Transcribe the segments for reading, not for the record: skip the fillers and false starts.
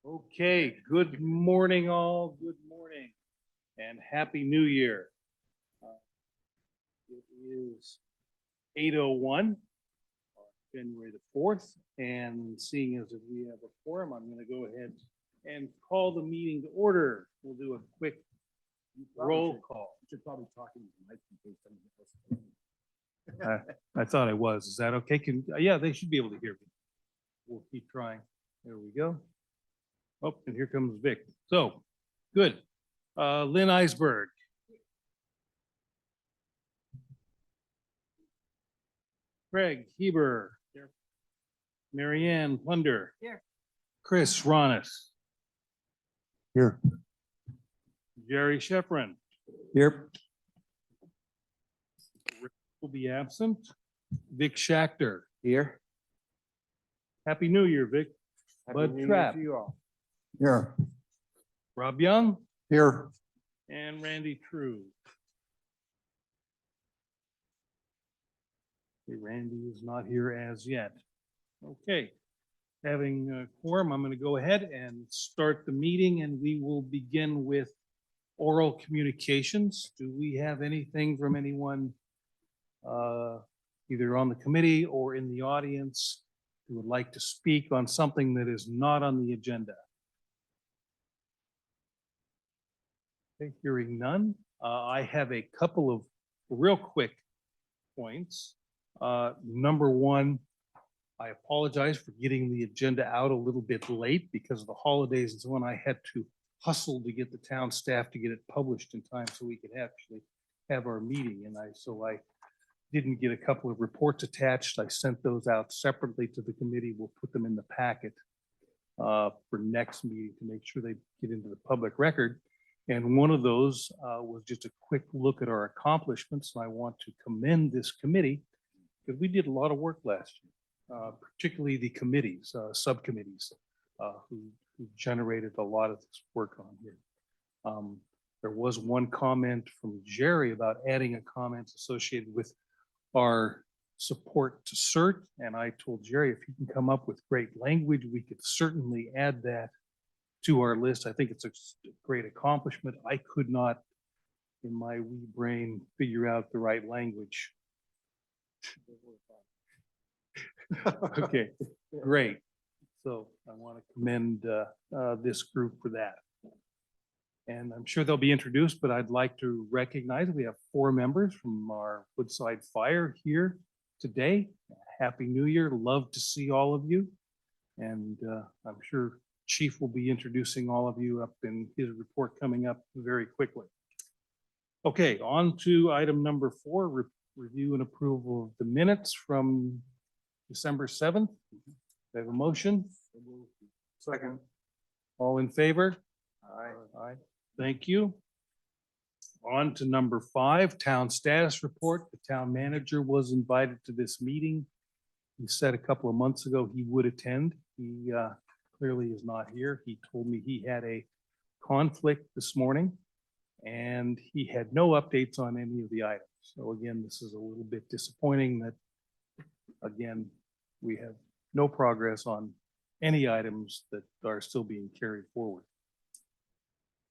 Okay, good morning all, good morning, and Happy New Year. It is 8:01, January the 4th, and seeing as if we have a quorum, I'm gonna go ahead and call the meeting to order. We'll do a quick roll call. Should probably talk into the mic in case somebody else. I thought I was. Is that okay? Yeah, they should be able to hear me. We'll keep trying. There we go. Oh, and here comes Vic. So, good. Lynn Eisberg. Craig Heber. Here. Marianne Plunder. Here. Chris Ronis. Here. Jerry Sheffrin Here. will be absent. Vic Schachter. Here. Happy New Year, Vic. Bud Trapp. Here. Rob Young Here. and Randy True. Okay, Randy is not here as yet. Okay, having a quorum, I'm going to go ahead and start the meeting, and we will begin with oral communications. Do we have anything from anyone either on the committee or in the audience who would like to speak on something that is not on the agenda? Okay, hearing none. I have a couple of real quick points. Number one, I apologize for getting the agenda out a little bit late because of the holidays and so on. I had to hustle to get the town staff to get it published in time so we could actually have our meeting. And so I didn't get a couple of reports attached. I sent those out separately to the committee. We'll put them in the packet for next meeting to make sure they get into the public record. And one of those was just a quick look at our accomplishments. And I want to commend this committee because we did a lot of work last year, particularly the committees, subcommittees, who generated a lot of this work on here. There was one comment from Jerry about adding a comment associated with our support to CERT. And I told Jerry, if he can come up with great language, we could certainly add that to our list. I think it's a great accomplishment. I could not, in my wee brain, figure out the right language. Okay, great. So I want to commend this group for that. And I'm sure they'll be introduced, but I'd like to recognize we have 4 members from our Woodside Fire here today. Happy New Year. Love to see all of you. And I'm sure Chief will be introducing all of you up in his report coming up very quickly. Okay, on to item number 4, review and approval of the minutes from December 7th. We have a motion. Second. All in favor? Aye. Aye. Thank you. On to number 5, town status report. The town manager was invited to this meeting. He said a couple of months ago he would attend. He clearly is not here. He told me he had a conflict this morning and he had no updates on any of the items. So again, this is a little bit disappointing that, again, we have no progress on any items that are still being carried forward.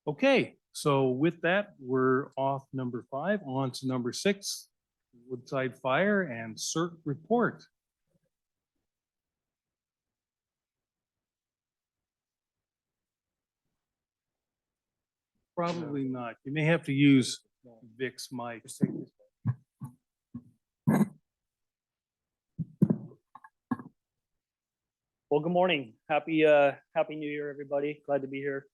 Okay, so with that, we're off number 5, on to number 6, Woodside Fire and CERT report. Probably not. You may have to use Vic's mic. Well, good morning. Happy New Year, everybody. Glad to be here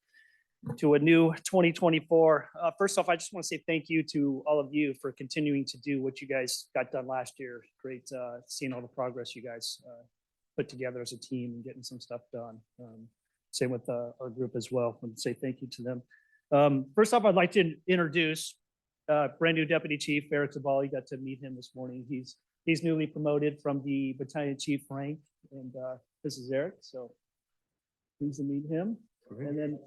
to a new 2024. First off, I just want to say thank you to all of you for continuing to do what you guys got done last year. Great seeing all the progress you guys put together as a team and getting some stuff done. Same with our group as well. And say thank you to them. First off, I'd like to introduce brand new Deputy Chief Eric Zabal. You got to meet him this morning. He's newly promoted from the battalion chief rank, and this is Eric. So pleased to meet him. And then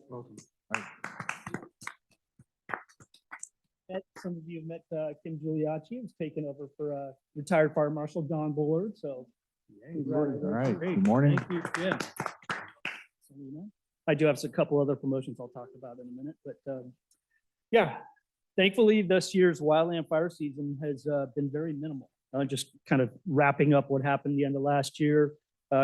some of you have met Kim Giuliacci, who's taken over for retired Fire Marshal Don Bullard. So All right. Good morning. Thank you, Kim. so, you know, I do have a couple other promotions I'll talk about in a minute, but yeah, thankfully this year's wildland fire season has been very minimal. Just kind of wrapping up what happened the end of last year.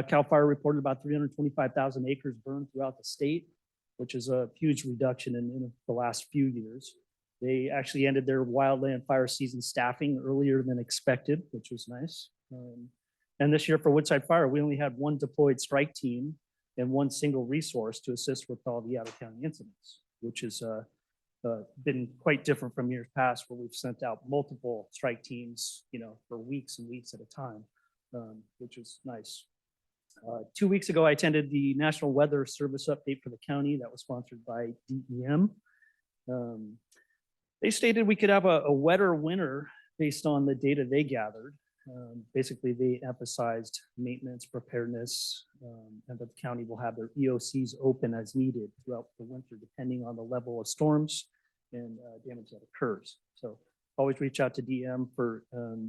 CAL FIRE reported about 325,000 acres burned throughout the state, which is a huge reduction in the last few years. They actually ended their wildland fire season staffing earlier than expected, which was nice. And this year for Woodside Fire, we only had one deployed strike team and one single resource to assist with all the out-of-county incidents, which has been quite different from years past, where we've sent out multiple strike teams, for weeks and weeks at a time, which is nice. 2 weeks ago, I attended the National Weather Service update for the county that was sponsored by DEM. They stated we could have a wetter winter based on the data they gathered. Basically, they emphasized maintenance, preparedness, and that the county will have their EOCs open as needed throughout the winter, depending on the level of storms and damage that occurs. So always reach out to DM for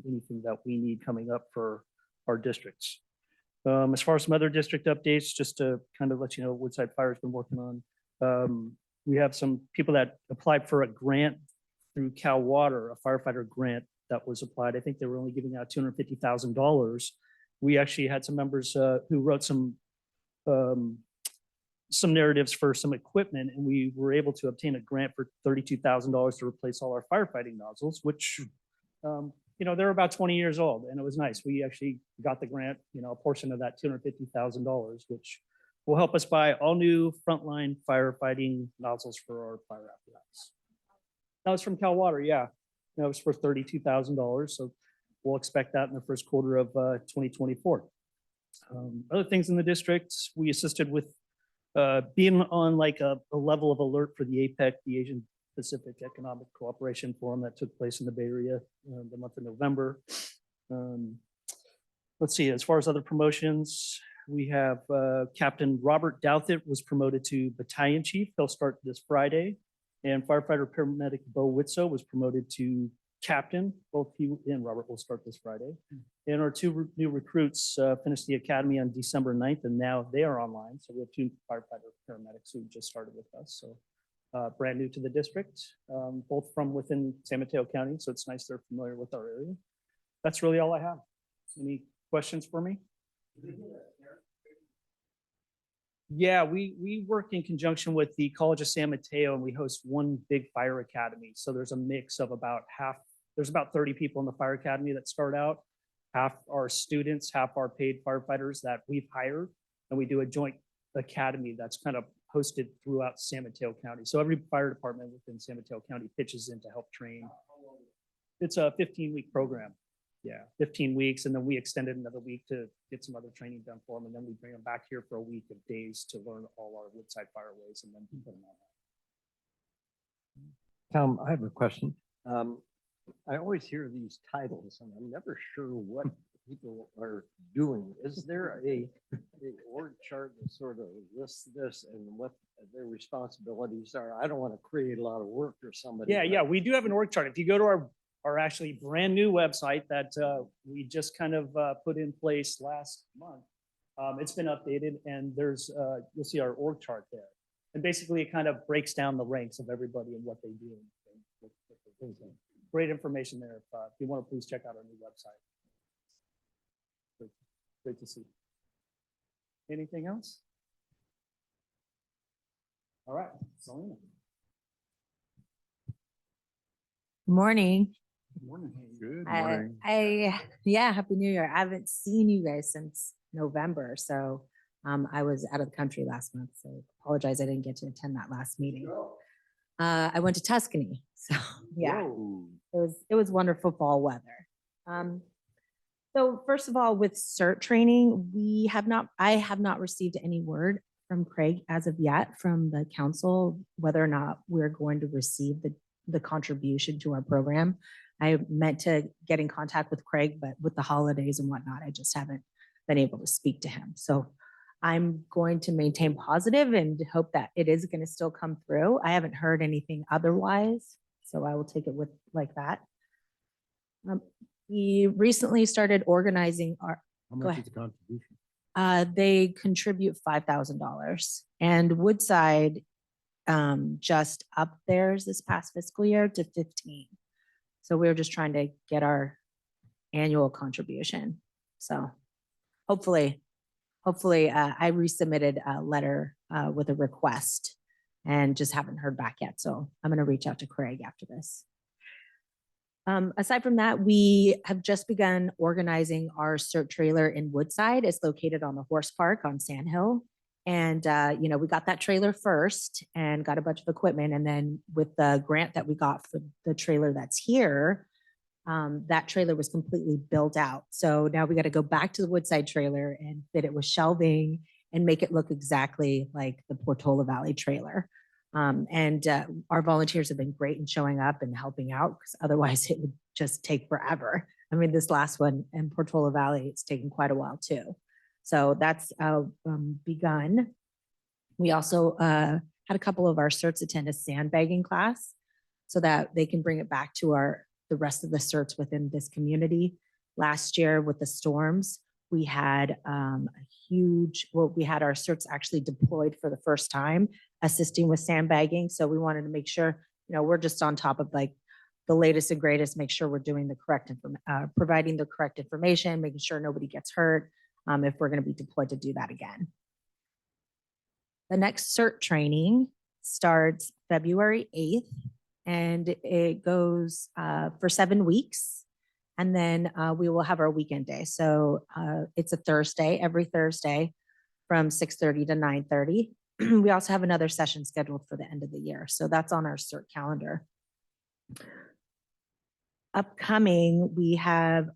anything that we need coming up for our districts. As far as some other district updates, just to kind of let you know what Woodside Fire has been working on. We have some people that applied for a grant through Cal Water, a firefighter grant that was applied. I think they were only giving out $250,000. We actually had some members who wrote some narratives for some equipment, and we were able to obtain a grant for $32,000 to replace all our firefighting nozzles, which they're about 20 years old, and it was nice. We actually got the grant, a portion of that $250,000, which will help us buy all new frontline firefighting nozzles for our fire apparatus. That was from Cal Water, yeah. That was for $32,000, so we'll expect that in the first quarter of 2024. Other things in the district, we assisted with being on like a level of alert for the APEC, the Asian Pacific Economic Cooperation Forum that took place in the Bay Area the month of November. Let's see, as far as other promotions, we have Captain Robert Douthit was promoted to battalion chief. He'll start this Friday. And firefighter paramedic Bo Witso was promoted to captain. Both he and Robert will start this Friday. And our two new recruits finished the academy on December 9th, and now they are online. So we have two firefighter paramedics who just started with us. So brand new to the district, both from within San Mateo County. So it's nice they're familiar with our area. That's really all I have. Any questions for me? Yeah, we work in conjunction with the College of San Mateo, and we host one big fire academy. So there's a mix of there's about 30 people in the fire academy that start out. Half are students, half are paid firefighters that we've hired, and we do a joint academy that's kind of hosted throughout San Mateo County. So every fire department within San Mateo County pitches in to help train. It's a 15-week program. Yeah, 15 weeks, and then we extended another week to get some other training done for them, and then we bring them back here for a week of days to learn all our Woodside fireways, and then put them on. Tom, I have a question. I always hear these titles, and I'm never sure what people are doing. Is there a org chart that sort of lists this and what their responsibilities are? I don't want to create a lot of work for somebody. Yeah, we do have an org chart. If you go to our actually brand new website that we just kind of put in place last month. It's been updated, and there's you'll see our org chart there. And basically it kind of breaks down the ranks of everybody and what they do. Great information there. If you want to please check out our new website. Great to see. Anything else? All right, Selena. Morning. Morning. Good morning. Happy New Year. I haven't seen you guys since November, so I was out of the country last month, so apologize I didn't get to attend that last meeting. I went to Tuscany, so yeah, it was wonderful fall weather. So first of all, with CERT training, I have not received any word from Craig as of yet from the council whether or not we're going to receive the contribution to our program. I meant to get in contact with Craig, but with the holidays and whatnot, I just haven't been able to speak to him. So I'm going to maintain positive and hope that it is going to still come through. I haven't heard anything otherwise, so I will take it with like that. We recently started organizing our. How much is the contribution? They contribute $5,000, and Woodside just upped theirs this past fiscal year to 15. So we were just trying to get our annual contribution. So hopefully, I resubmitted a letter with a request and just haven't heard back yet. So I'm going to reach out to Craig after this. Aside from that, we have just begun organizing our CERT trailer in Woodside. It's located on the horse park on Sand Hill. And, we got that trailer first and got a bunch of equipment. And then with the grant that we got for the trailer that's here, that trailer was completely built out. So now we got to go back to the Woodside trailer and fit it with shelving and make it look exactly like the Portola Valley trailer. Our volunteers have been great in showing up and helping out, because otherwise it would just take forever. I mean, this last one in Portola Valley, it's taken quite a while too. So that's begun. We also had a couple of our certs attend a sandbagging class so that they can bring it back to the rest of the certs within this community. Last year with the storms, we had we had our certs actually deployed for the first time, assisting with sandbagging. So we wanted to make sure, we're just on top of like the latest and greatest, make sure we're doing the correct providing the correct information, making sure nobody gets hurt if we're going to be deployed to do that again. The next CERT training starts February 8th, and it goes for 7 weeks. And then we will have our weekend day. So it's a Thursday, every Thursday from 6:30 to 9:30. We also have another session scheduled for the end of the year. So that's on our CERT calendar. Upcoming, we have,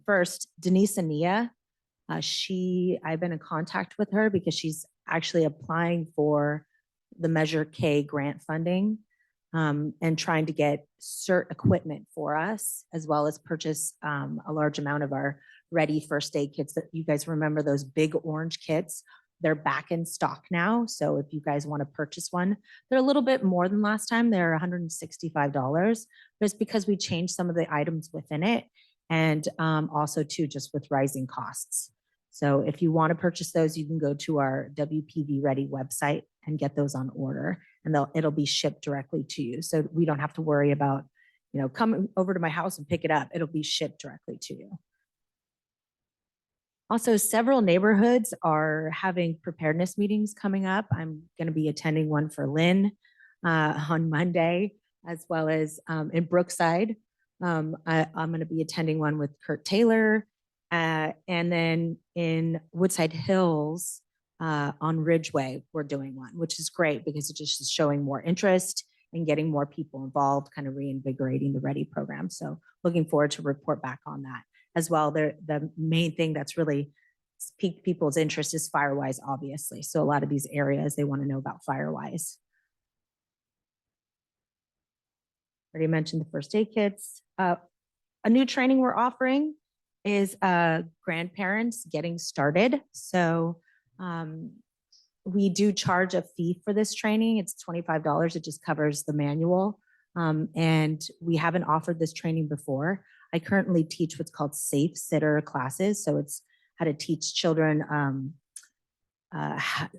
first, Denise Ania. I've been in contact with her because she's actually applying for the Measure K grant funding and trying to get CERT equipment for us, as well as purchase a large amount of our ready first aid kits. That you guys remember, those big orange kits. They're back in stock now. So if you guys want to purchase one, they're a little bit more than last time. They're $165, but it's because we changed some of the items within it. And also too, just with rising costs. So if you want to purchase those, you can go to our WPV Ready website and get those on order, and it'll be shipped directly to you. So we don't have to worry about, come over to my house and pick it up. It'll be shipped directly to you. Also, several neighborhoods are having preparedness meetings coming up. I'm going to be attending one for Lynn on Monday, as well as in Brookside. I'm going to be attending one with Kurt Taylor. And then in Woodside Hills on Ridgeway, we're doing one, which is great because it just is showing more interest and getting more people involved, kind of reinvigorating the Ready program. So looking forward to report back on that as well. The main thing that's really piqued people's interest is Firewise, obviously. So a lot of these areas, they want to know about Firewise. Already mentioned the first aid kits. A new training we're offering is grandparents getting started. So we do charge a fee for this training. It's $25. It just covers the manual. And we haven't offered this training before. I currently teach what's called safe sitter classes. So it's how to teach children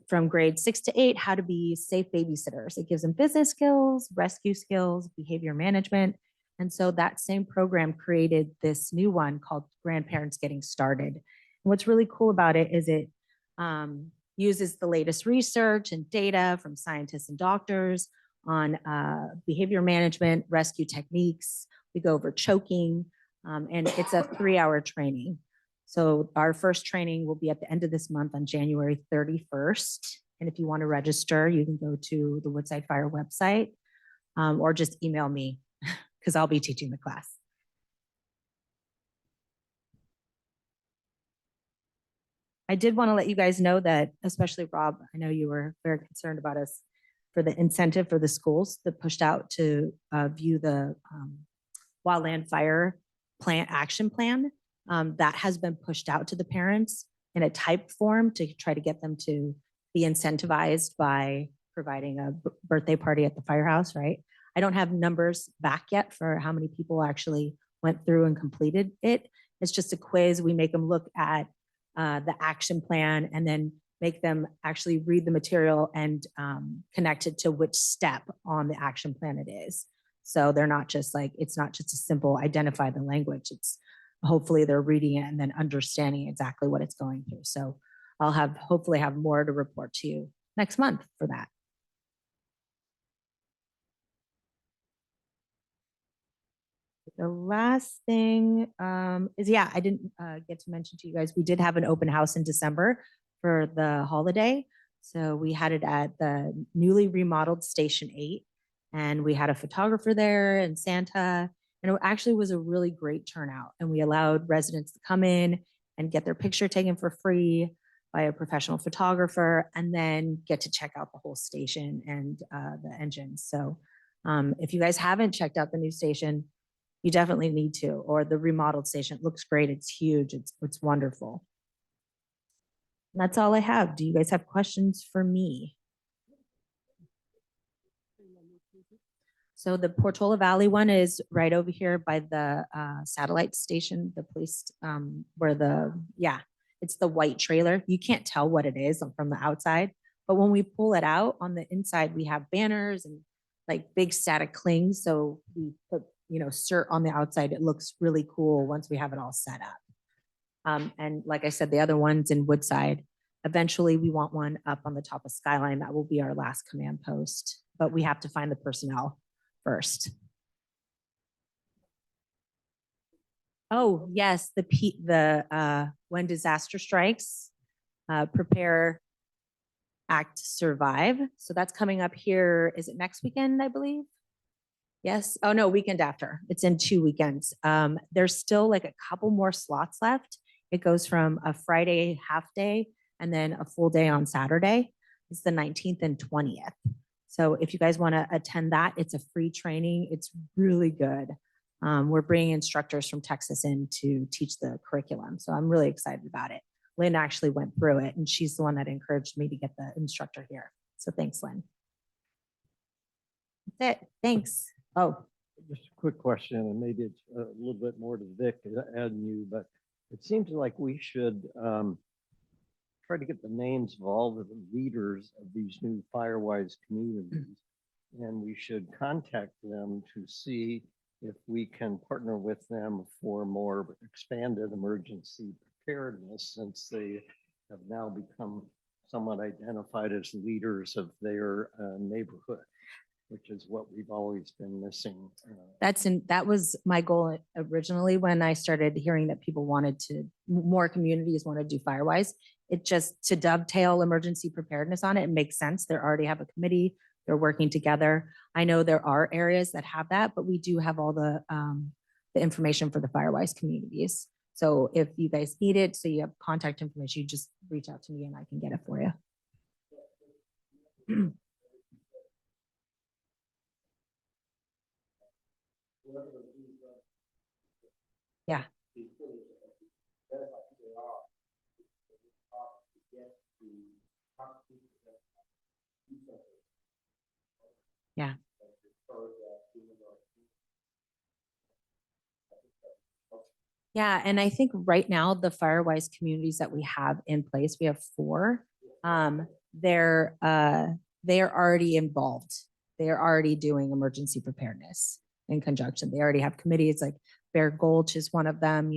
from grade 6 to 8 how to be safe babysitters. It gives them business skills, rescue skills, behavior management. And so that same program created this new one called Grandparents Getting Started. And what's really cool about it is it uses the latest research and data from scientists and doctors on behavior management, rescue techniques. We go over choking, and it's a 3-hour training. So our first training will be at the end of this month on January 31st. And if you want to register, you can go to the Woodside Fire website or just email me because I'll be teaching the class. I did want to let you guys know that, especially Rob, I know you were very concerned about us for the incentive for the schools that pushed out to view the wildland fire action plan. That has been pushed out to the parents in a typed form to try to get them to be incentivized by providing a birthday party at the firehouse, right? I don't have numbers back yet for how many people actually went through and completed it. It's just a quiz. We make them look at the action plan, and then make them actually read the material and connect it to which step on the action plan it is. So they're not just like, it's not just a simple identify the language. It's hopefully they're reading it and then understanding exactly what it's going through. So I'll hopefully have more to report to you next month for that. The last thing is, yeah, I didn't get to mention to you guys, we did have an open house in December for the holiday. So we had it at the newly remodeled Station 8, and we had a photographer there and Santa, and it actually was a really great turnout. And we allowed residents to come in and get their picture taken for free by a professional photographer, and then get to check out the whole station and the engines. So if you guys haven't checked out the new station, you definitely need to, or the remodeled station. It looks great. It's huge. It's wonderful. And that's all I have. Do you guys have questions for me? So the Portola Valley one is right over here by the satellite station, the police, where it's the white trailer. You can't tell what it is from the outside, but when we pull it out on the inside, we have banners and like big static clings. So we put, cert on the outside. It looks really cool once we have it all set up. And like I said, the other one's in Woodside. Eventually we want one up on the top of Skyline. That will be our last command post, but we have to find the personnel first. Oh yes, when disaster strikes, prepare, act, survive. So that's coming up here. Is it next weekend, I believe? Yes. Oh no, weekend after. It's in 2 weekends. There's still like a couple more slots left. It goes from a Friday half day and then a full day on Saturday. It's the 19th and 20th. So if you guys want to attend that, it's a free training. It's really good. We're bringing instructors from Texas in to teach the curriculum. So I'm really excited about it. Lynn actually went through it, and she's the one that encouraged me to get the instructor here. So thanks, Lynn. That's it. Thanks. Oh, Just a quick question, and maybe it's a little bit more to Vic and you, but it seems like we should try to get the names of all of the leaders of these new Firewise communities, and we should contact them to see if we can partner with them for more expanded emergency preparedness, since they have now become somewhat identified as leaders of their neighborhood, which is what we've always been missing. that was my goal originally when I started hearing that more communities want to do Firewise. It just to dovetail emergency preparedness on it, it makes sense. They already have a committee. They're working together. I know there are areas that have that, but we do have all the information for the Firewise communities. So if you guys need it, so you have contact information, you just reach out to me and I can get it for you. Yeah. Yeah. Yeah, and I think right now the Firewise communities that we have in place, we have 4. They're already involved. They are already doing emergency preparedness in conjunction. They already have committees, like Bear Gulch is one of them.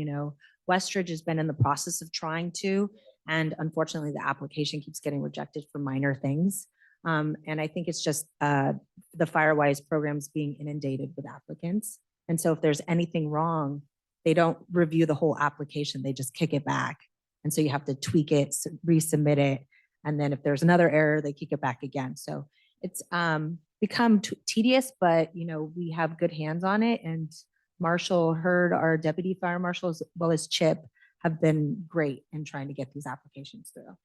Westridge has been in the process of trying to, and unfortunately the application keeps getting rejected for minor things. And I think it's just the Firewise programs being inundated with applicants. And so if there's anything wrong, they don't review the whole application. They just kick it back. And so you have to tweak it, resubmit it. And then if there's another error, they kick it back again. So it's become tedious, but we have good hands on it. And Marshall Hurd, our deputy fire marshal, as well as Chip, have been great in trying to get these applications through.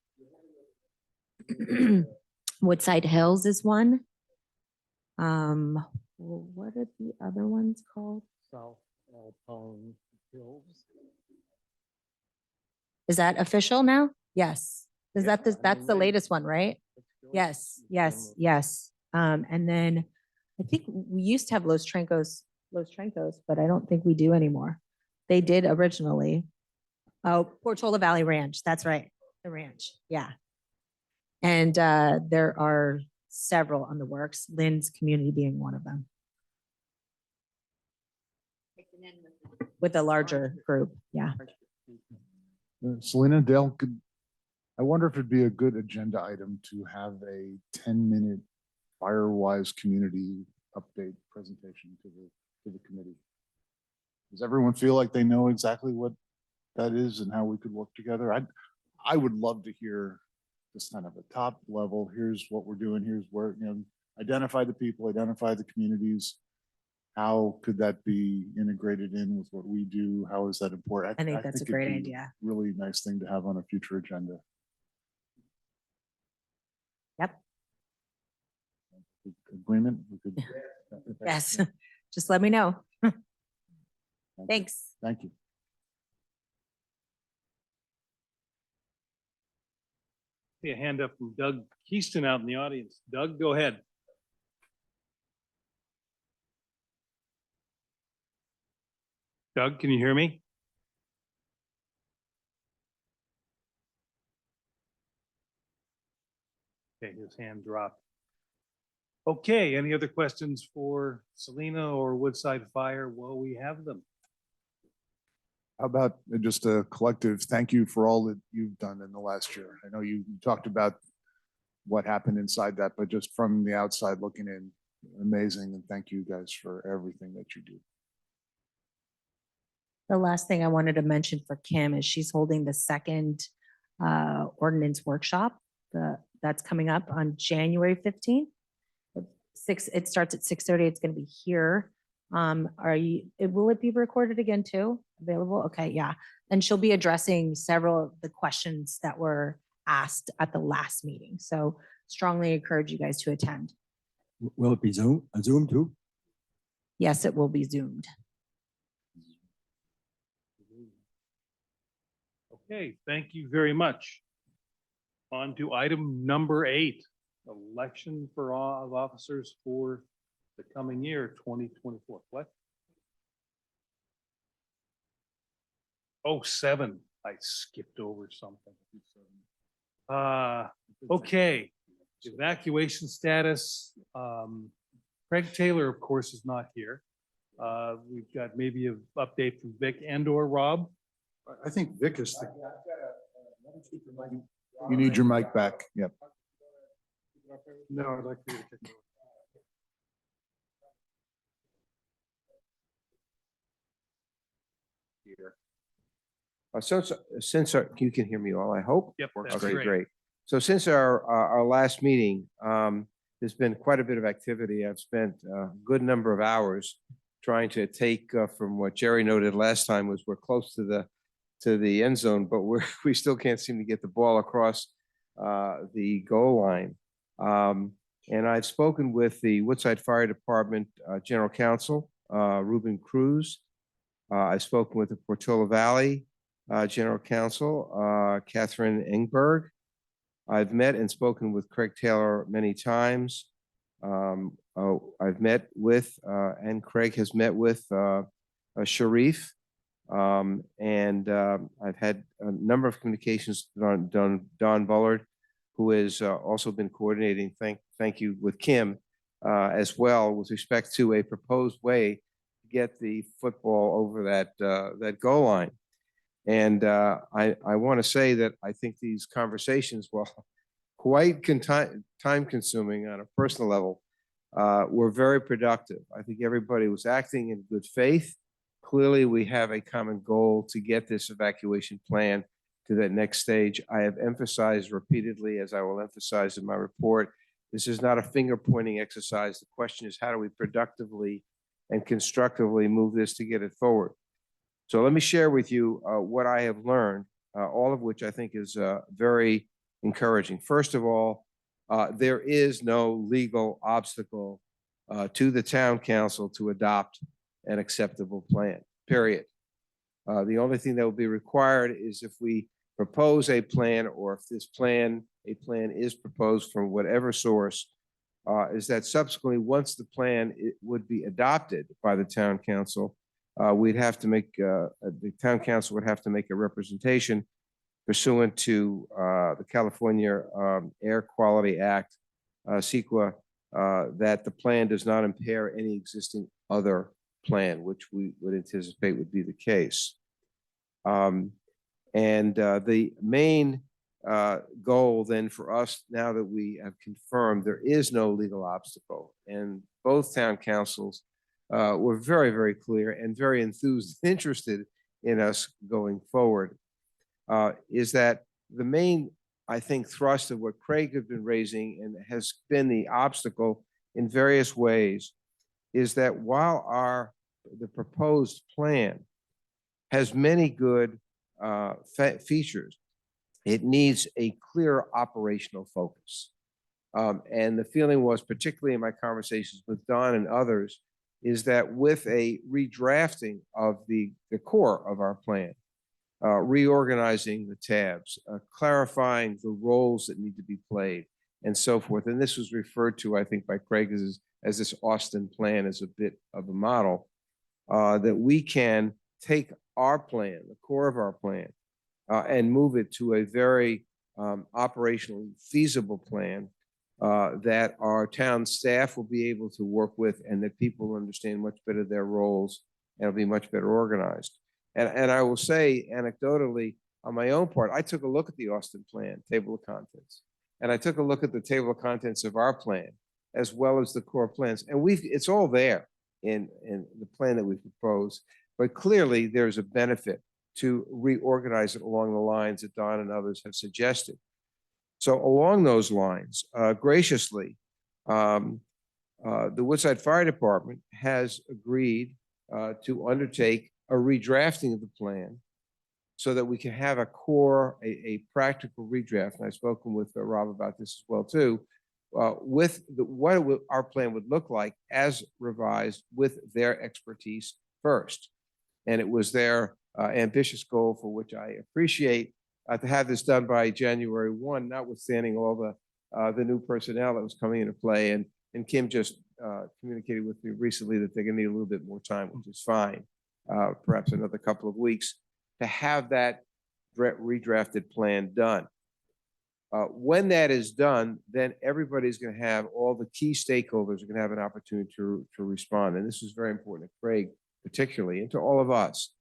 Woodside Hills is one. Well, what are the other ones called? South Alpine Hills. Is that official now? Yes. Is Yeah, that's the latest one, right? Yes, yes, yes. And then I think we used to have Los Trancos, but I don't think we do anymore. They did originally. Oh, Portola Valley Ranch. That's right. The ranch. Yeah. And there are several on the works, Lynn's community being one of them. With a larger group. Yeah. Selena, Dale, I wonder if it'd be a good agenda item to have a 10-minute Firewise community update presentation to the committee. Does everyone feel like they know exactly what that is and how we could work together? I would love to hear just kind of a top level. Here's what we're doing. Here's where, identify the people, identify the communities. How could that be integrated in with what we do? How is that important? I think that's a it'd great be idea. Really nice thing to have on a future agenda. Yep. Agreement? We could. Yes. Just let me know. Thanks. Thank you. See a hand up from Doug Keaston out in the audience. Doug, go ahead. Doug, can you hear me? Okay, his hand dropped. Okay, any other questions for Selena or Woodside Fire? Well, we have them. How about just a collective thank you for all that you've done in the last year? I know you talked about what happened inside that, but just from the outside looking in, amazing. And thank you guys for everything that you do. The last thing I wanted to mention for Kim is she's holding the second ordinance workshop. That's coming up on January 15th. It starts at 6:30. It's going to be here. Will it be recorded again too? Available? Okay, yeah. And she'll be addressing several of the questions that were asked at the last meeting. So strongly encourage you guys to attend. Will it be Zoom too? Yes, it will be Zoomed. Okay, thank you very much. On to item number 8, election for of officers for the coming year, 2024. What? Oh, 7. I skipped over something. Okay, evacuation status. Craig Taylor, of course, is not here. We've got maybe an update from Vic and/or Rob. I think Vic is. You need your mic back. Yep. No, I'd like for you to take it over. Since you can hear me all, I hope. Yep, Works that's great, great. great. So since our last meeting, there's been quite a bit of activity. I've spent a good number of hours trying to take from what Jerry noted last time was we're close to the end zone, but we still can't seem to get the ball across the goal line. And I've spoken with the Woodside Fire Department General Counsel, Ruben Cruz. I've spoken with the Portola Valley General Counsel, Catherine Engberg. I've met and spoken with Craig Taylor many times. I've met with, and Craig has met with Sharif. And I've had a number of communications with Don Bullard, who has also been coordinating, thank you, with Kim as well, with respect to a proposed way to get the football over that goal line. And I want to say that I think these conversations, while quite time consuming on a personal level, were very productive. I think everybody was acting in good faith. Clearly, we have a common goal to get this evacuation plan to that next stage. I have emphasized repeatedly, as I will emphasize in my report, this is not a finger pointing exercise. The question is, how do we productively and constructively move this to get it forward? So let me share with you what I have learned, all of which I think is very encouraging. First of all, there is no legal obstacle to the town council to adopt an acceptable plan, period. The only thing that will be required is if we propose a plan, or if a plan is proposed from whatever source, is that subsequently, once the plan would be adopted by the town council, we'd have to make, the town council would have to make a representation pursuant to the California Air Quality Act, CEQA, that the plan does not impair any existing other plan, which we would anticipate would be the case. The main goal then for us, now that we have confirmed there is no legal obstacle, and both town councils were very, very clear and very enthused, interested in us going forward, is that the main, I think, thrust of what Craig has been raising and has been the obstacle in various ways is that while the proposed plan has many good features, it needs a clear operational focus. And the feeling was, particularly in my conversations with Don and others, is that with a redrafting of the core of our plan, reorganizing the tabs, clarifying the roles that need to be played, and so forth. And this was referred to, I think, by Craig as this Austin plan as a bit of a model, that we can take our plan, the core of our plan, and move it to a very operationally feasible plan that our town staff will be able to work with, and that people will understand much better their roles and will be much better organized. And I will say anecdotally, on my own part, I took a look at the Austin plan, table of contents, and I took a look at the table of contents of our plan, as well as the core plans. And it's all there in the plan that we proposed, but clearly there's a benefit to reorganize it along the lines that Don and others have suggested. So along those lines, graciously, the Woodside Fire Department has agreed to undertake a redrafting of the plan so that we can have a practical redraft. And I've spoken with Rob about this as well too, with what our plan would look like as revised with their expertise first. And it was their ambitious goal, for which I appreciate, to have this done by January 1, notwithstanding all the new personnel that was coming into play. And Kim just communicated with me recently that they're going to need a little bit more time, which is fine. Perhaps another couple of weeks to have that redrafted plan done. When that is done, then everybody's going to have, all the key stakeholders are going to have an opportunity to respond. And this is very important to Craig, particularly, and to all of us,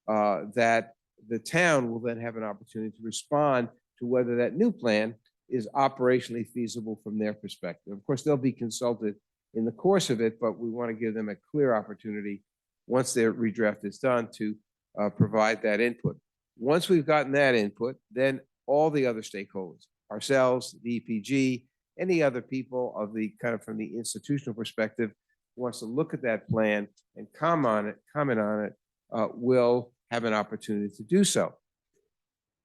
that the town will then have an opportunity to respond to whether that new plan is operationally feasible from their perspective. Of course, they'll be consulted in the course of it, but we want to give them a clear opportunity once their redraft is done to provide that input. Once we've gotten that input, then all the other stakeholders, ourselves, the EPG, any other people of the kind of from the institutional perspective who wants to look at that plan and comment on it, will have an opportunity to do so.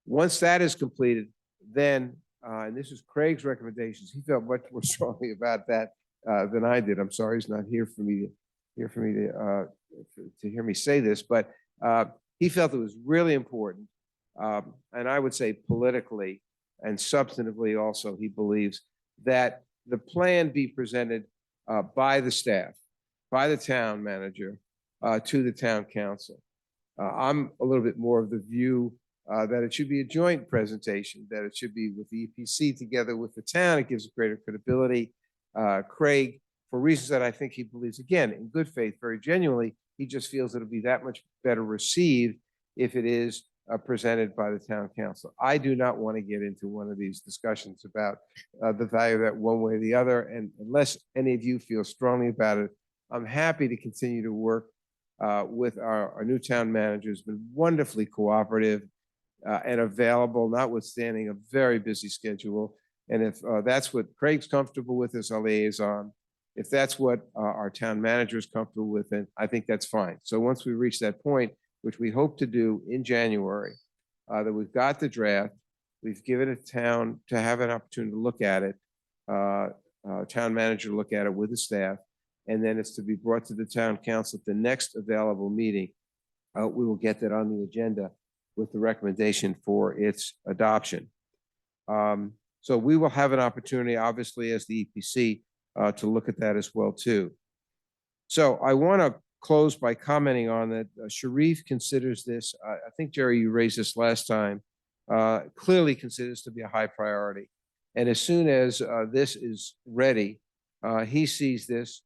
Once that is completed, then, and this is Craig's recommendations, he felt much more strongly about that than I did. I'm sorry he's not here for me to hear me say this, but he felt it was really important, and I would say politically and substantively also, he believes that the plan be presented by the staff, by the town manager, to the town council. I'm a little bit more of the view that it should be a joint presentation, that it should be with the EPC together with the town. It gives greater credibility. Craig, for reasons that I think he believes, again, in good faith, very genuinely, he just feels it'll be that much better received if it is presented by the town council. I do not want to get into one of these discussions about the value of that one way or the other. And unless any of you feel strongly about it, I'm happy to continue to work with our new town manager, who's been wonderfully cooperative and available, notwithstanding a very busy schedule. And if that's what Craig's comfortable with as our liaison, if that's what our town manager is comfortable with, then I think that's fine. So once we reach that point, which we hope to do in January, that we've got the draft, we've given a town to have an opportunity to look at it, town manager to look at it with the staff, and then it's to be brought to the town council at the next available meeting. We will get that on the agenda with the recommendation for its adoption. So we will have an opportunity, obviously, as the EPC, to look at that as well too. So I want to close by commenting on that Sharif considers this, I think, Jerry, you raised this last time, clearly considers to be a high priority. And as soon as this is ready, he sees this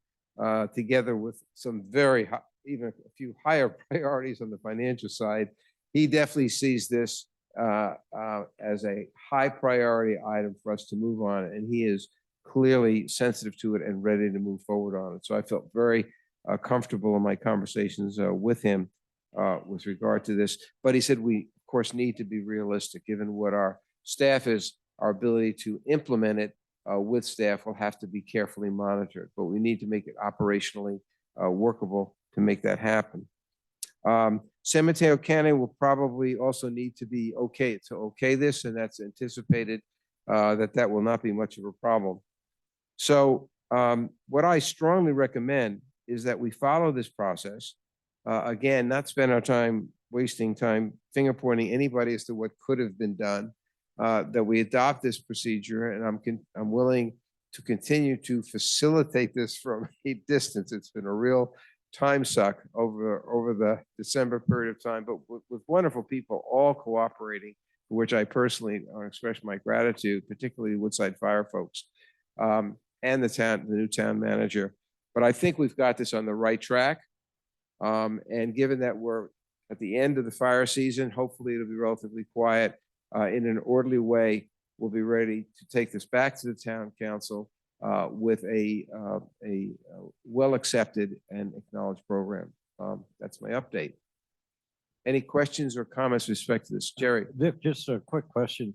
together with some very high, even a few higher priorities on the financial side. He definitely sees this as a high priority item for us to move on, and he is clearly sensitive to it and ready to move forward on it. So I felt very comfortable in my conversations with him with regard to this. But he said we, of course, need to be realistic, given what our staff is. Our ability to implement it with staff will have to be carefully monitored, but we need to make it operationally workable to make that happen. San Mateo County will probably also need to be okay this, and that's anticipated that will not be much of a problem. So what I strongly recommend is that we follow this process. Again, not spend our time wasting time finger pointing anybody as to what could have been done. That we adopt this procedure, and I'm willing to continue to facilitate this from a distance. It's been a real time suck over the December period of time, but with wonderful people all cooperating, for which I personally express my gratitude, particularly Woodside Fire folks and the new town manager. But I think we've got this on the right track. And given that we're at the end of the fire season, hopefully it'll be relatively quiet. In an orderly way, we'll be ready to take this back to the town council with a well-accepted and acknowledged program. That's my update. Any questions or comments with respect to this? Jerry? Vic, just a quick question.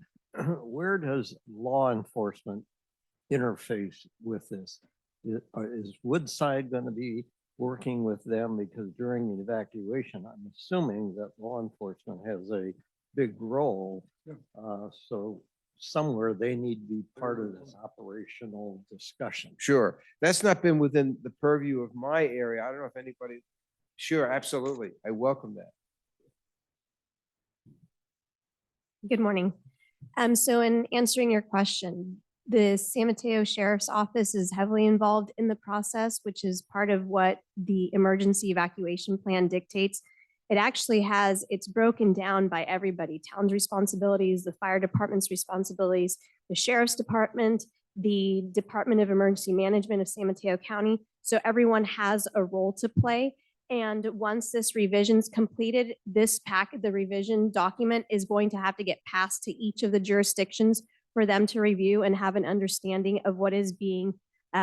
Where does law enforcement interface with this? Is Woodside going to be working with them? Because during the evacuation, I'm assuming that law enforcement has a big role. So somewhere they need to be part of this operational discussion. Sure. That's not been within the purview of my area. I don't know if anybody, sure, absolutely. I welcome that. Good morning. So in answering your question, the San Mateo Sheriff's Office is heavily involved in the process, which is part of what the emergency evacuation plan dictates. It actually it's broken down by everybody: town's responsibilities, the fire department's responsibilities, the sheriff's department, the Department of Emergency Management of San Mateo County. So everyone has a role to play. And once this revision's completed, the revision document is going to have to get passed to each of the jurisdictions for them to review and have an understanding of what is being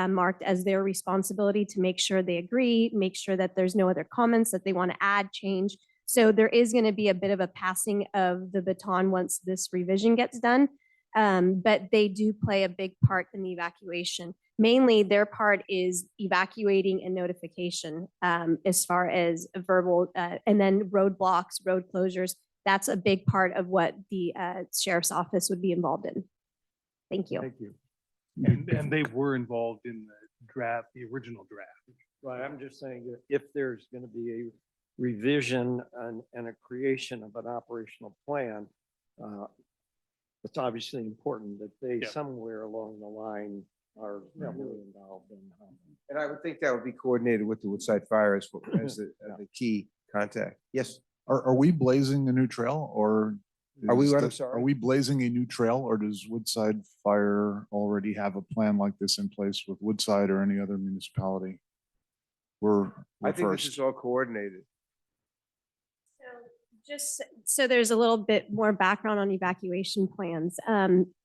marked as their responsibility, to make sure they agree, make sure that there's no other comments that they want to add, change. So there is going to be a bit of a passing of the baton once this revision gets done. But they do play a big part in the evacuation. Mainly their part is evacuating and notification as far as verbal and then roadblocks, road closures. That's a big part of what the sheriff's office would be involved in. Thank you. Thank you. And they were involved in the original draft. Right, I'm just saying that if there's going to be a revision and a creation of an operational plan, it's obviously important that they Yeah. somewhere along the line are heavily involved in. And I would think that would be coordinated with the Woodside Fire as the key contact. Yes. Are we blazing a new trail, or? Are we is what? I'm the- sorry? Are we blazing a new trail, or does Woodside Fire already have a plan like this in place with Woodside or any other municipality? We're I think this first. is all coordinated. So there's a little bit more background on evacuation plans.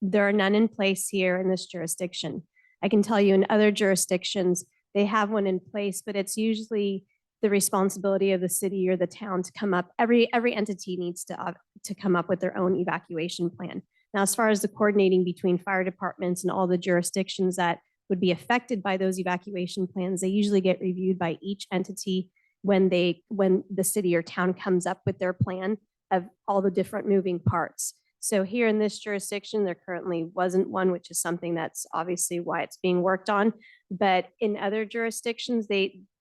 There are none in place here in this jurisdiction. I can tell you in other jurisdictions, they have one in place, but it's usually the responsibility of the city or the town to come up. Every entity needs to come up with their own evacuation plan. Now, as far as the coordinating between fire departments and all the jurisdictions that would be affected by those evacuation plans, they usually get reviewed by each entity when the city or town comes up with their plan of all the different moving parts. So here in this jurisdiction, there currently wasn't one, which is something that's obviously why it's being worked on. But in other jurisdictions,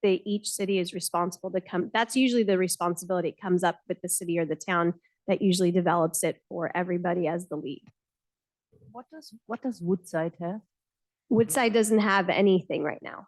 each city is responsible to come. That's usually the responsibility. It comes up with the city or the town that usually develops it for everybody as the lead. What does Woodside have? Woodside doesn't have anything right now.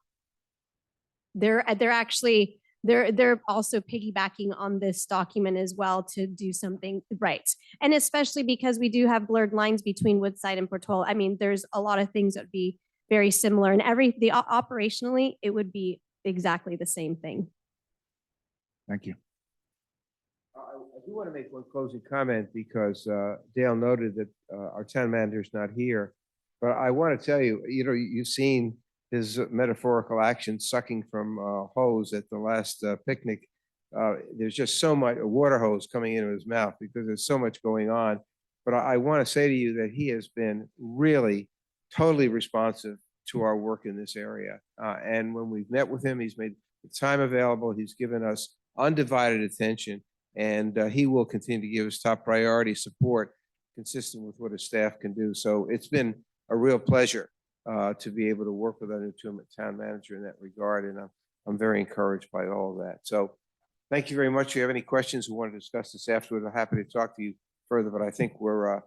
They're actually they're also piggybacking on this document as well to do something right. And especially because we do have blurred lines between Woodside and Portola. I mean, there's a lot of things that would be very similar, and operationally, it would be exactly the same thing. Thank you. I do want to make one closing comment because Dale noted that our town manager is not here. But I want to tell you, you've seen his metaphorical action sucking from a hose at the last picnic. There's just so much, a water hose coming into his mouth because there's so much going on. But I want to say to you that he has been really totally responsive to our work in this area. And when we've met with him, he's made the time available. He's given us undivided attention, and he will continue to give us top priority support consistent with what his staff can do. So it's been a real pleasure to be able to work with our new town manager in that regard. And I'm very encouraged by all of that. So thank you very much. If you have any questions we want to discuss this afterwards, I'm happy to talk to you further, but I think we're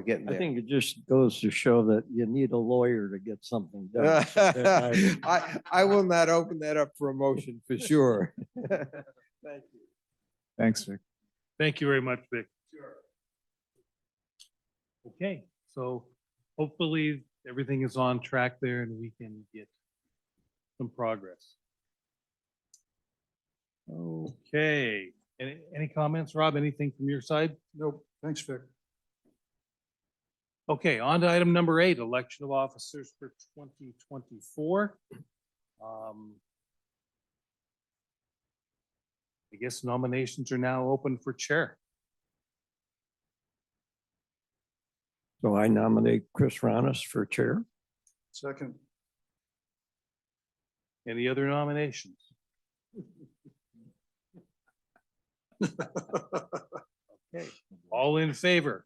getting I there. think it just goes to show that you need a lawyer to get something done. So that I will not open that up for a motion for sure. Thank you. Thanks, Vic. Thank you very much, Vic. Okay, so hopefully everything is on track there and we can get some progress. Okay, any comments, Rob? Anything from your side? Nope. Thanks, Vic. Okay, on to item number 8, election of officers for 2024. I guess nominations are now open for chair. So I nominate Chris Ronis for chair. Second. Any other nominations? Okay, all in favor?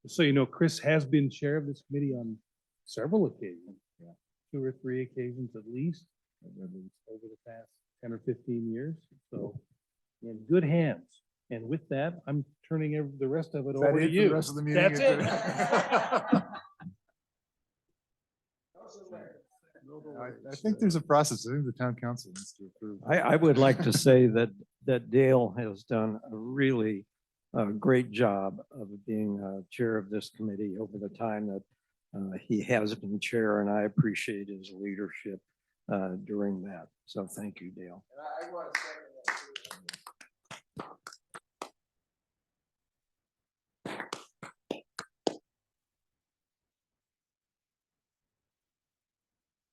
So you know, Chris has been chair of this committee on several occasions. 2 or 3 occasions at least over the past 10 or 15 years. So in good hands. And with that, I'm turning the rest of it over to you. Rest of the meeting. That's it. I think there's a process. I think the town council needs to approve. I would like to say that Dale has done a really great job of being chair of this committee over the time that he has been chair, and I appreciate his leadership during that. So thank you, Dale. I want to second that.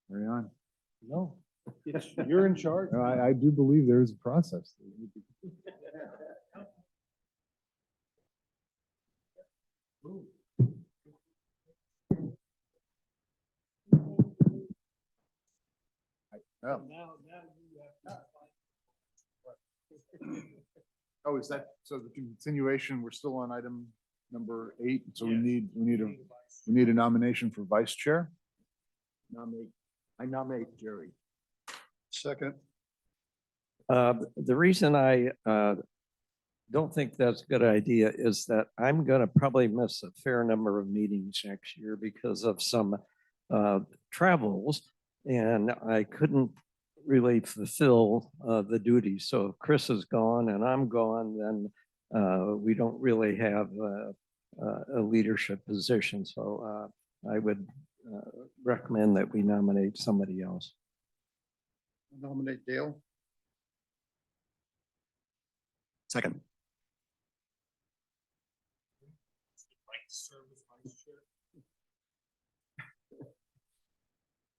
Carry on. No, you're in charge. No, I do believe there is a process. Oh. Oh, is that, so the continuation, we're still on item number 8, so we need a nomination for vice chair? I nominate Jerry. Second. The reason I don't think that's a good idea is that I'm going to probably miss a fair number of meetings next year because of some travels, and I couldn't really fulfill the duties. So if Chris is gone and I'm gone, then we don't really have a leadership position. So I would recommend that we nominate somebody else. Nominate Dale. Second.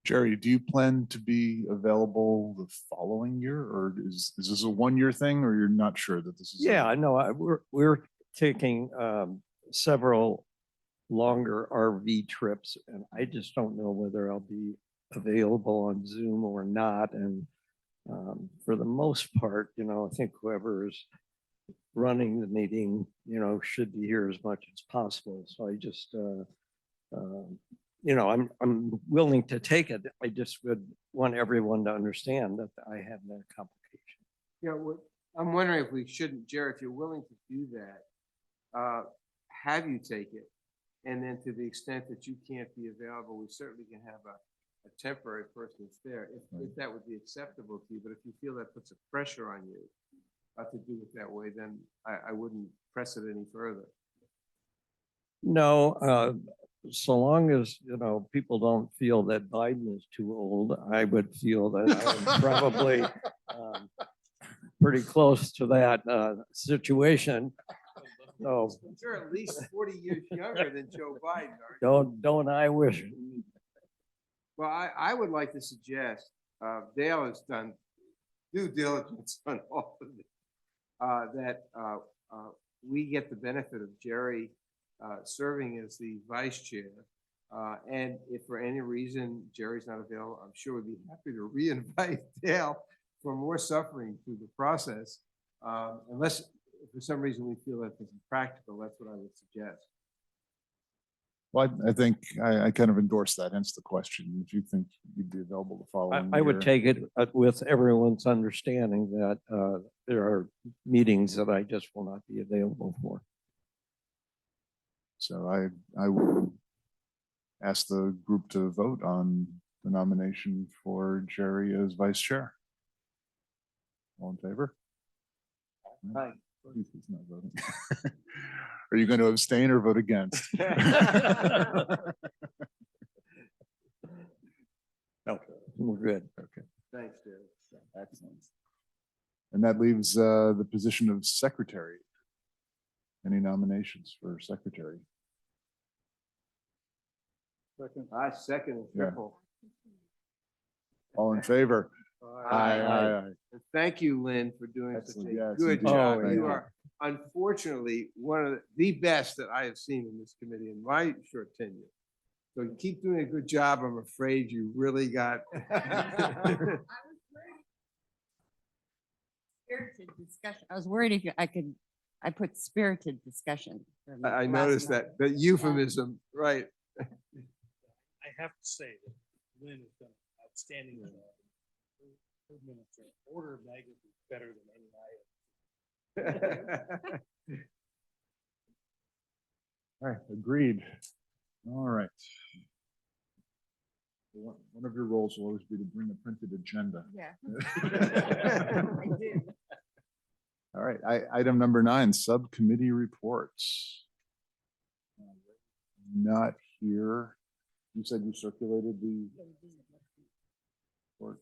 Jerry, do you plan to be available the following year, or is this a 1-year thing, or you're not sure that this is? Yeah, I know. We're taking several longer RV trips, and I just don't know whether I'll be available on Zoom or not. And for the most part, I think whoever is running the meeting, should be here as much as possible. So I just, I'm willing to take it. I just would want everyone to understand that I have that complication. Yeah, I'm wondering if we shouldn't, Jerry, if you're willing to do that, have you take it. And then to the extent that you can't be available, we certainly can have a temporary person that's there, if that would be acceptable to you. But if you feel that puts a pressure on you to do it that way, then I wouldn't press it any further. No, so long as, people don't feel that Biden is too old, I would feel that I'm probably pretty close to that situation. So You're at least 40 years younger than Joe Biden, aren't you? don't I wish? Well, I would like to suggest, Dale has done due diligence on all of this, that we get the benefit of Jerry serving as the vice chair. And if for any reason Jerry's not available, I'm sure we'd be happy to re-invite Dale for more suffering through the process. Unless for some reason we feel that this is practical, that's what I would suggest. Well, I think I kind of endorse that, hence the question. If you think you'd be available the following I would year. take it with everyone's understanding that there are meetings that I just will not be available for. So I will ask the group to vote on the nomination for Jerry as vice chair. All in favor? Aye. He's not voting. Are you going to abstain or vote against? No, we're good. Okay, Thanks, Jerry. excellent. And that leaves the position of secretary. Any nominations for secretary? I second and Yeah. triple. All in favor? Aye. Aye. And thank you, Lynn, for doing such Excellent. a Yes, good indeed. job. Oh, You yeah. are unfortunately one of the best that I have seen in this committee in my short tenure. So you keep doing a good job. I'm afraid you really got. Spirited discussion. I was worried if I put spirited discussion. I noticed that, the euphemism, right. I have to say that Lynn has done an outstanding job. Her minutes are order of magnitude better than any I have. All right, agreed. All right. One of your roles will always be to bring a printed agenda. Yeah. I do. All right, item number 9, subcommittee reports. Not here. You said you circulated the report.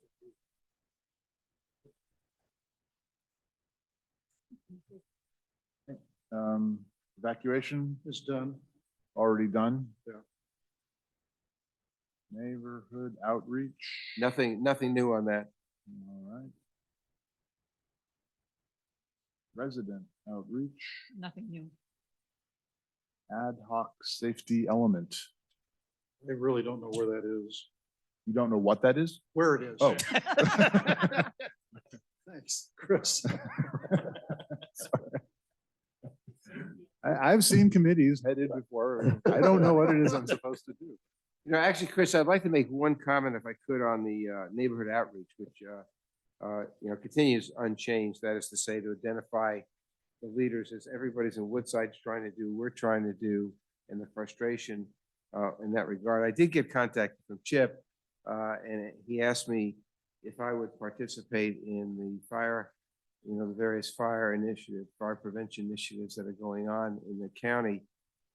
Evacuation is done. Already done? Yeah. Neighborhood outreach. Nothing new on that. All right. Resident outreach, Nothing new. ad hoc safety element. I really don't know where that is. You don't know what that is? Where it is. Oh. Thanks, Chris. I've seen committees headed before. I don't know what it is I'm supposed to do. You know, actually, Chris, I'd like to make one comment if I could on the neighborhood outreach, which continues unchanged. That is to say, to identify the leaders as everybody's in Woodside's trying to do, we're trying to do, and the frustration in that regard. I did get contact from Chip, and he asked me if I would participate in the fire, the various fire initiatives, fire prevention initiatives that are going on in the county.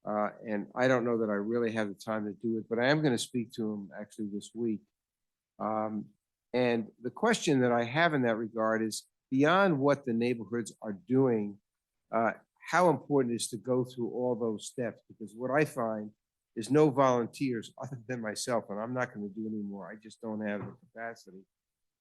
And I don't know that I really have the time to do it, but I am going to speak to him actually this week. And the question that I have in that regard is, beyond what the neighborhoods are doing, how important is to go through all those steps? Because what I find is no volunteers other than myself, and I'm not going to do any more. I just don't have the capacity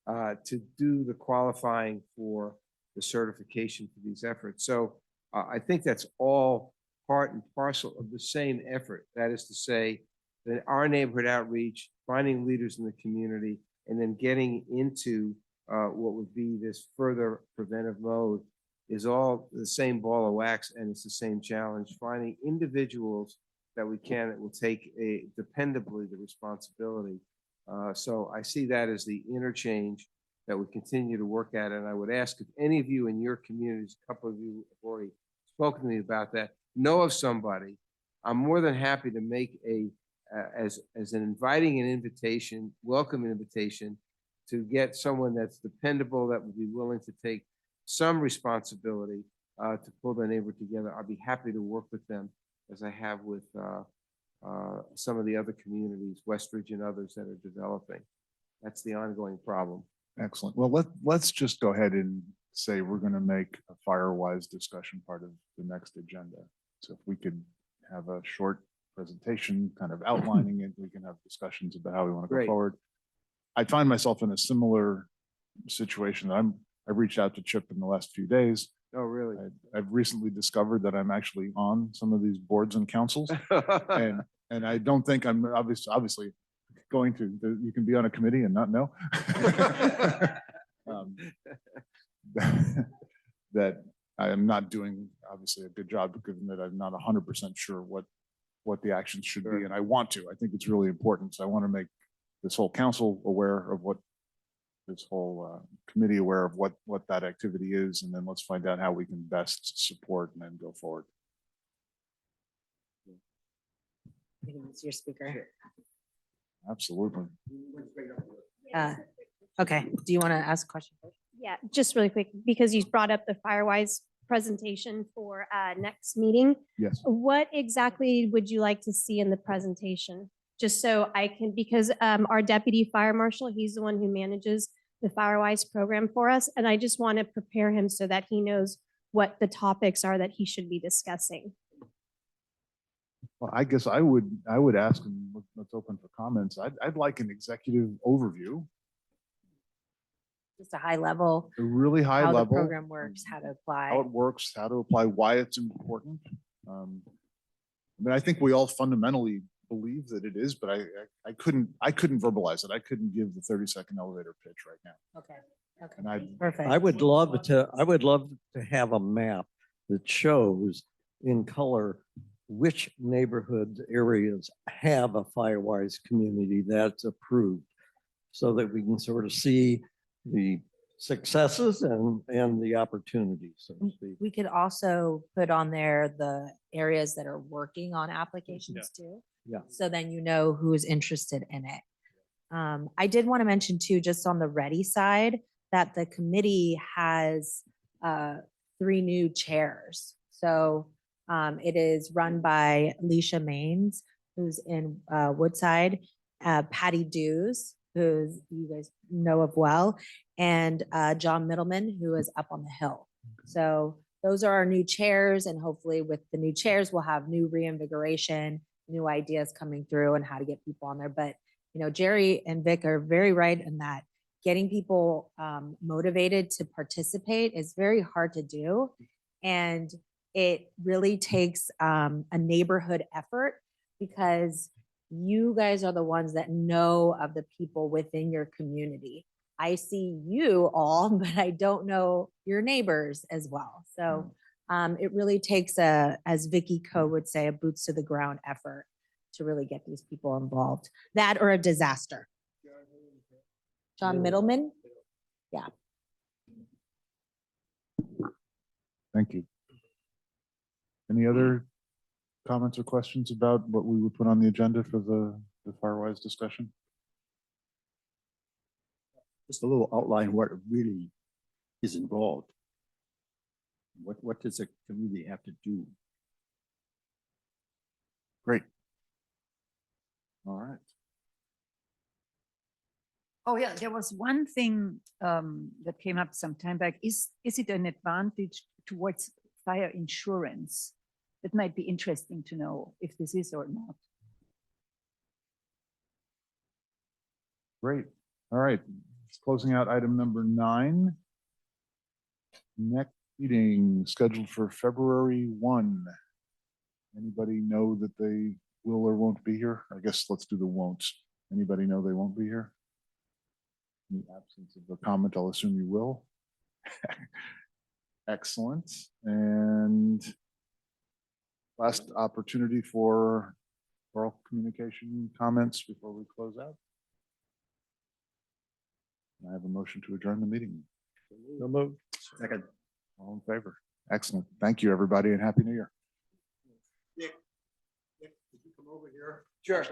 to do the qualifying for the certification for these efforts. So I think that's all part and parcel of the same effort. That is to say that our neighborhood outreach, finding leaders in the community, and then getting into what would be this further preventive mode is all the same ball of wax, and it's the same challenge, finding individuals that will take dependably the responsibility. So I see that as the interchange that we continue to work at. And I would ask if any of you in your communities, a couple of you have already spoken to me about that, know of somebody, I'm more than happy to make as an inviting an invitation, welcome invitation to get someone that's dependable, that would be willing to take some responsibility to pull the neighborhood together. I'll be happy to work with them as I have with some of the other communities, Westridge and others that are developing. That's the ongoing problem. Excellent. Well, let's just go ahead and say we're going to make a Firewise discussion part of the next agenda. So if we could have a short presentation kind of outlining it, we can have discussions about how we want to go Great. forward. I find myself in a similar situation. I've reached out to Chip in the last few days. Oh, really? I've recently discovered that I'm actually on some of these boards and councils, and I don't think I'm obviously going to. You can be on a committee and not know. That I am not doing obviously a good job, given that I'm not 100% sure what the actions should be, and I want to. I think it's really important. So I want to make this whole council aware of what this whole committee aware of what that activity is, and then let's find out how we can best support and then go forward. I think it's your speaker. Absolutely. Okay, do you want to ask a question first? Yeah, just really quick, because you brought up the Firewise presentation for next meeting. Yes. What exactly would you like to see in the presentation? Just so I can, because our deputy fire marshal, he's the one who manages the Firewise program for us. And I just want to prepare him so that he knows what the topics are that he should be discussing. Well, I guess I would ask, and let's open for comments. I'd like an executive overview, Just a high level, a really high how the level. program works, how to How apply. it works, how to apply, why it's important. I mean, I think we all fundamentally believe that it is, but I couldn't verbalize it. I couldn't give the 30-second elevator pitch right now. Okay, And okay, perfect. I would love to have a map that shows in color which neighborhood areas have a Firewise community that's approved, so that we can sort of see the successes and the opportunities, so to speak. We could also put on there the areas that are working on applications too. Yeah. So then you know who's interested in it. I did want to mention too, just on the Ready side, that the committee has 3 new chairs. So it is run by Alicia Maines, who's in Woodside, Patty Dews, who you guys know of well, and John Middleman, who is up on the Hill. So those are our new chairs, and hopefully with the new chairs, we'll have new reinvigoration, new ideas coming through and how to get people on there. But, you know, Jerry and Vic are very right in that getting people motivated to participate is very hard to do. And it really takes a neighborhood effort, because you guys are the ones that know of the people within your community. I see you all, but I don't know your neighbors as well. So it really takes as Vicky Coe would say, a boots to the ground effort to really get these people involved. That or a disaster. John Middleman? Yeah. Thank you. Any other comments or questions about what we would put on the agenda for the Firewise discussion? Just a little outline what really is involved. What does a community have to do? Great. All right. Oh, yeah, there was one thing that came up some time back. Is it an advantage towards fire insurance? That might be interesting to know if this is or not. Great. All right. Closing out item number 9. Next meeting scheduled for February 1. Anybody know that they will or won't be here? I guess let's do the won'ts. Anybody know they won't be here? In the absence of a comment, I'll assume you will. Excellent. And last opportunity for oral communication comments before we close out. I have a motion to adjourn the meeting. So moved. Second. All in favor? Excellent. Thank you, everybody, and Happy New Year. over here. Sure.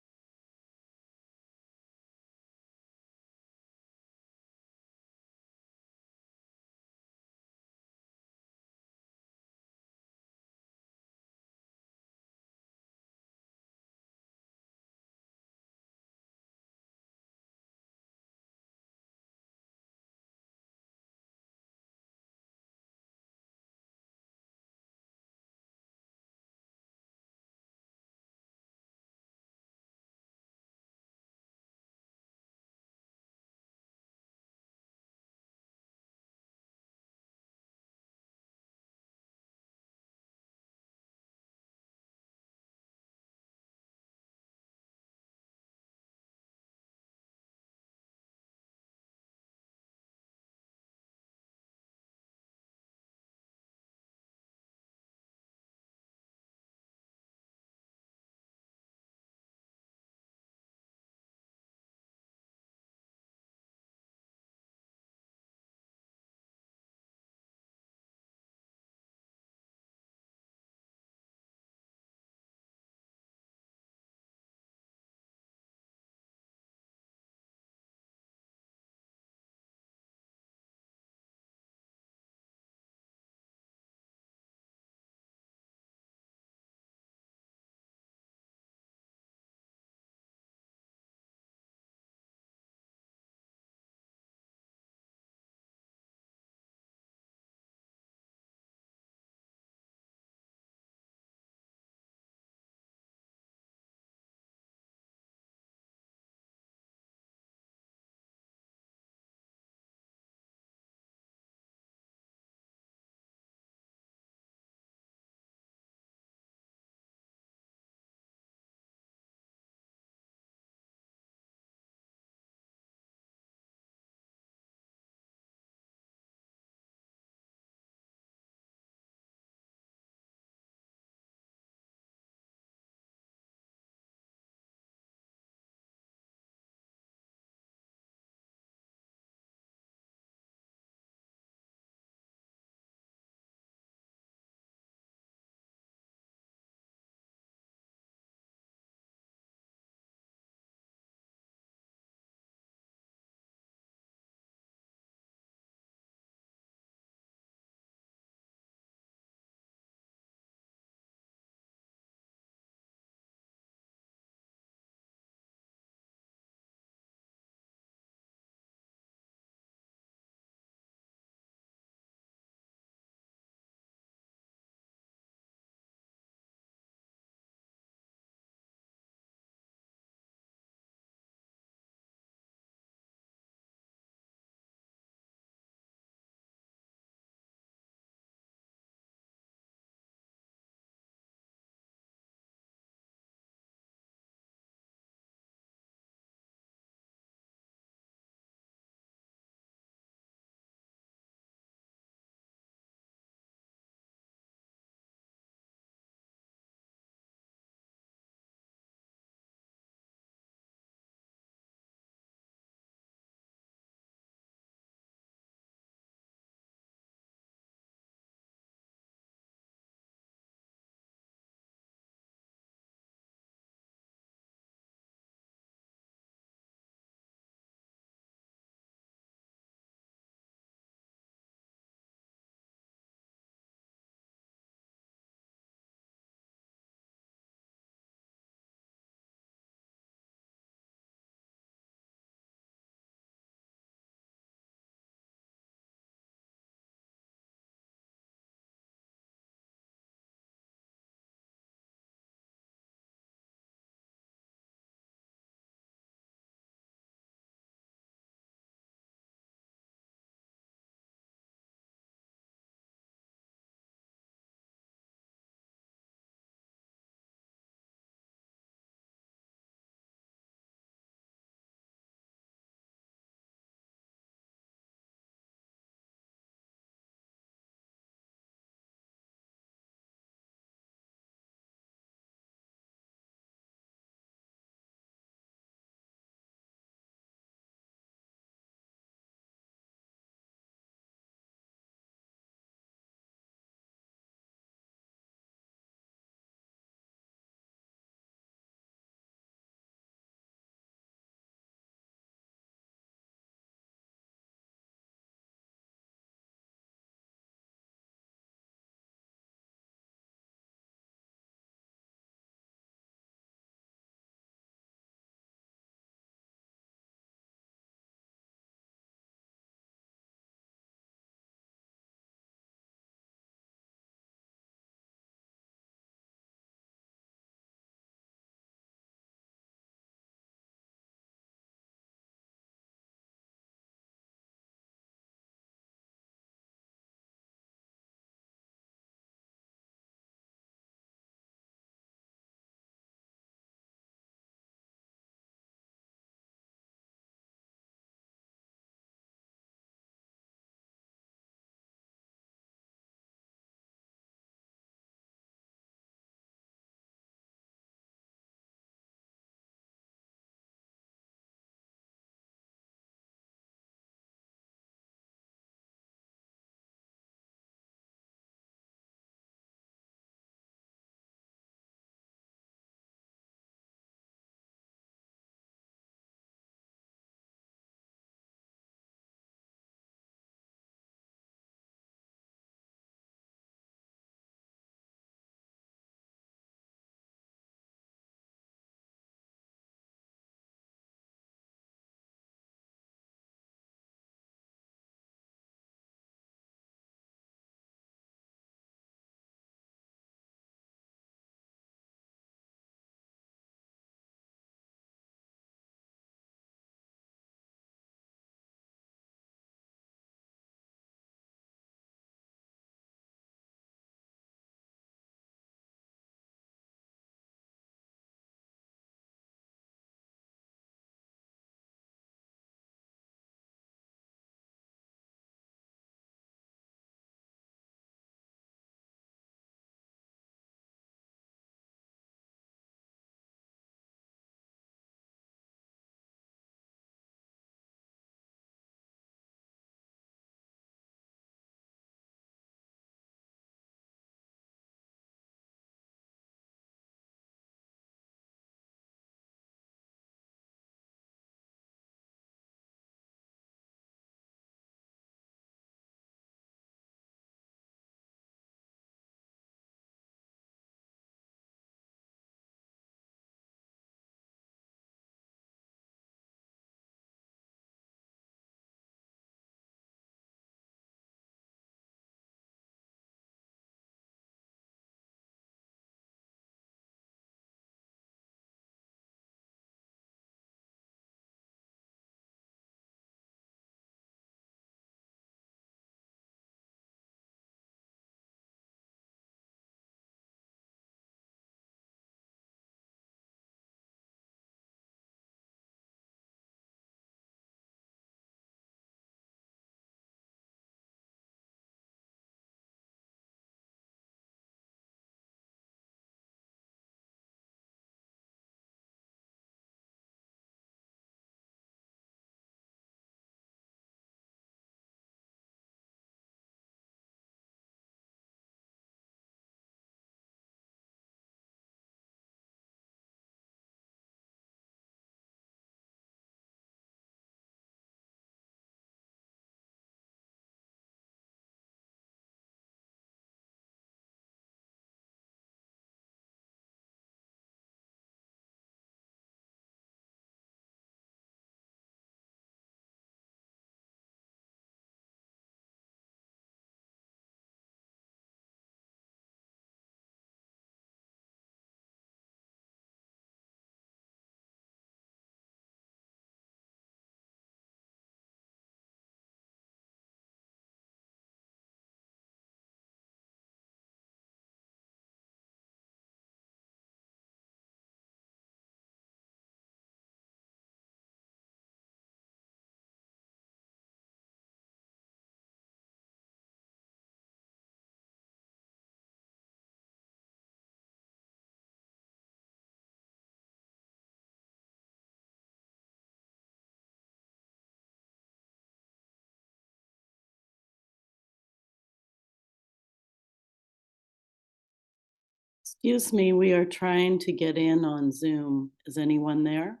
Excuse me, we are trying to get in on Zoom. Is anyone there?